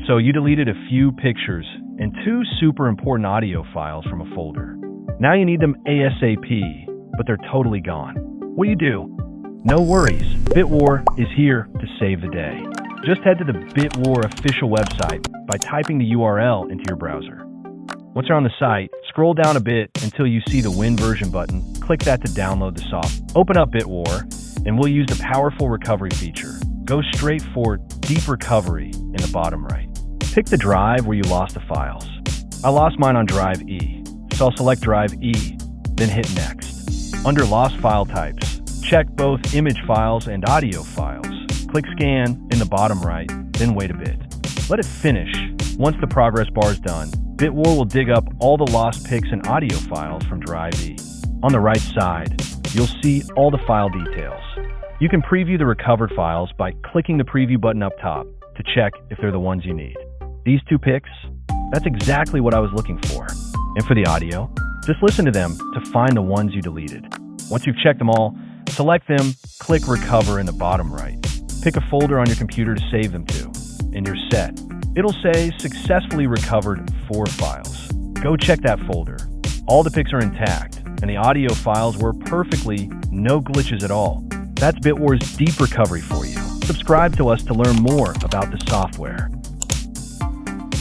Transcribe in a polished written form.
So you deleted a few pictures and two super important audio files from a folder. Now you need them ASAP, but they're totally gone. What do? No worries, Bitwar is here to save the day. Just head to the Bitwar official website by typing the URL into your browser. Once you're on the site, scroll down a bit until you see the Win version button. Click that to download the software. Open up Bitwar, and we'll use the powerful recovery feature. Go straight for Deep Recovery in the bottom right. Pick the drive where you lost the files. I lost mine on drive E, so I'll select drive E, then hit Next. Under Lost File Types, check both image files and audio files. Click Scan in the bottom right, then wait a bit. Let it finish. Once the progress bar is done, Bitwar will dig up all the lost pics and audio files from drive E. On the right side, you'll see all the file details. You can preview the recovered files by clicking the preview button up top to check if they're the ones you need. These two pics, that's exactly what I was looking for. And for the audio, just listen to them to find the ones you deleted. Once you've checked them all, select them, click Recover in the bottom right. Pick a folder on your computer to save them to, and you're set. It'll say Successfully Recovered 4 files. Go check that folder. All the pics are intact, and the audio files were perfectly, no glitches at all. That's Bitwar's Deep Recovery for you. Subscribe to us to learn more about the software.